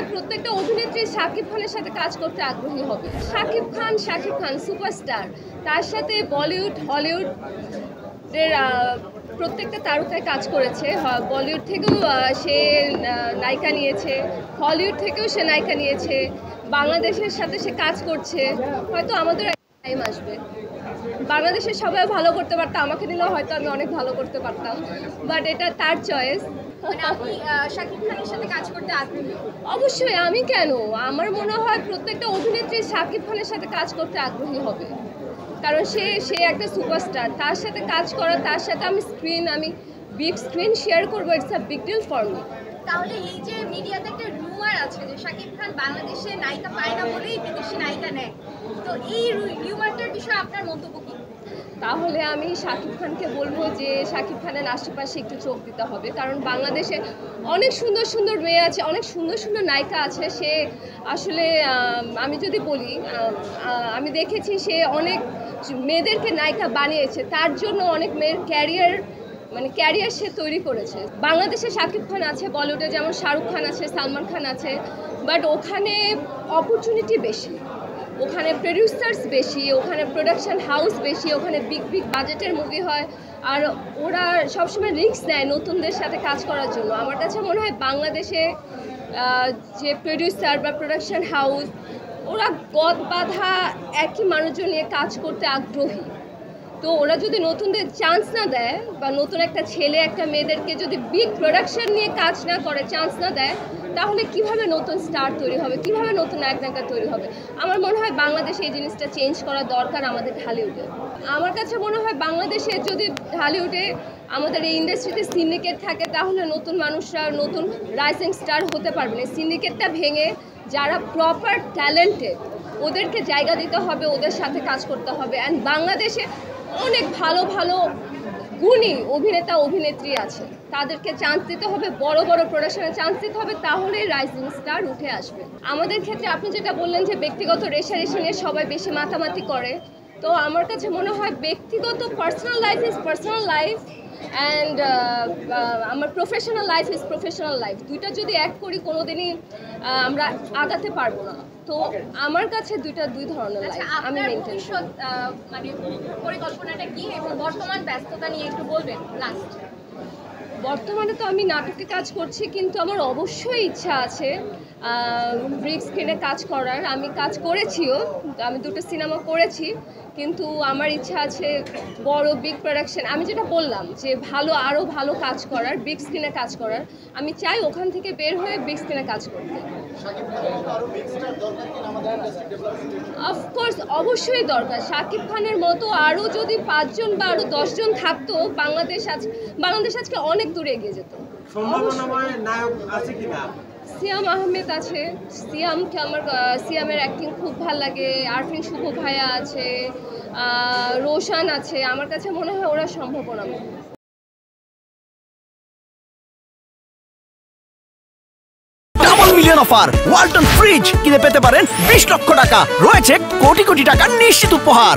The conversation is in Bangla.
হয় প্রত্যেকটা অভিনেত্রী শাকিব খানের সাথে কাজ করতে আগ্রহী হবে। শাকিব খান সুপারস্টার, তার সাথে বলিউড হলিউড প্রত্যেকটা তারকায় কাজ করেছে। বলিউড থেকেও সে নায়িকা নিয়েছে, হলিউড থেকেও সে নায়িকা নিয়েছে, বাংলাদেশের সাথে সে কাজ করছে। হয়তো আমাদের টাইম আসবে, বাংলাদেশের সবাই ভালো করতে পারতো, আমাকে দিলেও হয়তো আমি অনেক ভালো করতে পারতাম, বাট এটা তার চয়েস। আপনি শাকিব খানের সাথে কাজ করতে আগ্রহী? অবশ্যই, আমি কেন, আমার মনে হয় প্রত্যেকটা অভিনেত্রী শাকিব খানের সাথে কাজ করতে আগ্রহী হবে, কারণ সে একটা সুপারস্টার। তার সাথে কাজ করা, তার সাথে আমি বিগ স্ক্রিন শেয়ার করবো, it's a big deal for me. তাহলে এই যে মিডিয়াতে একটা রুমার আছে যে শাকিব খান বাংলাদেশে নায়িকা পায় না বলেই বিদেশি নায়িকা নেয়, তো এই রুমারটার বিষয়ে আপনার মন্তব্য কি? তাহলে আমি শাকিব খানকে বলবো যে শাকিব খানের আশেপাশে একটু চোখ দিতে হবে, কারণ বাংলাদেশে অনেক সুন্দর সুন্দর মেয়ে আছে, অনেক সুন্দর সুন্দর নায়িকা আছে। সে আসলে আমি যদি বলি, আমি দেখেছি সে অনেক মেয়েদেরকে নায়িকা বানিয়েছে, তার জন্য অনেক মেয়ের ক্যারিয়ার সে তৈরি করেছে। বাংলাদেশে শাকিব খান আছে, বলিউডে যেমন শাহরুখ খান আছে, সালমান খান আছে, বাট ওখানে অপরচুনিটি বেশি, ওখানে প্রডিউসার্স বেশি, ওখানে প্রোডাকশন হাউস বেশি, ওখানে বিগ বাজেটের মুভি হয়, আর ওরা সবসময় রিস্ক নেয় নতুনদের সাথে কাজ করার জন্য। আমার কাছে মনে হয় বাংলাদেশে যে প্রডিউসার বা প্রোডাকশন হাউস, ওরা গদ বাঁধা একই মানুষজন নিয়ে কাজ করতে আগ্রহী। তো ওরা যদি নতুনদের চান্স না দেয়, বা নতুন একটা ছেলে একটা মেয়েদেরকে যদি বিগ প্রোডাকশন নিয়ে কাজ না করে, চান্স না দেয়, তাহলে কিভাবে নতুন স্টার তৈরি হবে, কিভাবে নতুন নায়িকা তৈরি হবে? আমার মনে হয় বাংলাদেশে এই জিনিসটা চেঞ্জ করা দরকার আমাদের ঢালিউডে। আমার কাছে মনে হয় বাংলাদেশে যদি ঢালিউডে আমাদের এই ইন্ডাস্ট্রিতে সিন্ডিকেট থাকে, তাহলে নতুন মানুষরা নতুন রাইজিং স্টার হতে পারবে না। সিন্ডিকেটটা ভেঙে যারা প্রপার ট্যালেন্টেড, ওদেরকে জায়গা দিতে হবে, ওদের সাথে কাজ করতে হবে। অ্যান্ড বাংলাদেশে অনেক ভালো ভালো গুণী অভিনেতা অভিনেত্রী আছে, তাদেরকে চান্স দিতে হবে, বড় বড় প্রোডাকশনে চান্স দিতে হবে, তাহলে রাইজিং স্টার উঠে আসবে। আমাদের ক্ষেত্রে আপনি যেটা বললেন যে ব্যক্তিগত রেশারেশি নিয়ে সবাই বেশি মাতামাতি করে, তো আমার কাছে মনে হয় ব্যক্তিগত personal life is personal life, and আমার professional life is professional life. দুইটা যদি এক করি কোনোদিনই আমরা আগাতে পারবো না। তো আমার কাছে দুই ধরনের লাইফ আমি মেনটেন করি। মানে পরিকল্পনাটা কি এবং বর্তমান ব্যস্ততা নিয়ে একটু বলবেন লাস্ট? বর্তমানে তো আমি নাটকে কাজ করছি, কিন্তু আমার অবশ্যই ইচ্ছা আছে বিগ স্ক্রিনে কাজ করার। আমি কাজ করেছিও, আমি 2টো সিনেমা করেছি, কিন্তু আমার ইচ্ছা আছে বড় বিগ প্রোডাকশন। আমি যেটা বললাম যে আরও ভালো কাজ করার, বিগ স্ক্রিনে কাজ করার, আমি চাই ওখান থেকে বের হয়ে বিগ স্ক্রিনে কাজ করতে। অফকোর্স, অবশ্যই দরকার। শাকিব খানের মতো আরও যদি 5 জন বা আরও 10 জন থাকতো, বাংলাদেশ আজকে অনেক দূরে এগিয়ে যেত। সিয়াম আহমেদ আছে, সিয়ামের অ্যাক্টিং খুব ভালো লাগে। আরফিন শুভ ভাইয়া আছে, রোশান আছে, আমার কাছে মনে হয় ওরা সম্ভাবনা। মিলিয়ন অফার ওয়ালটন ফ্রিজ কিনে পেতে পারেন 20 লক্ষ টাকা, রয়েছে কোটি কোটি টাকার নিশ্চিত উপহার।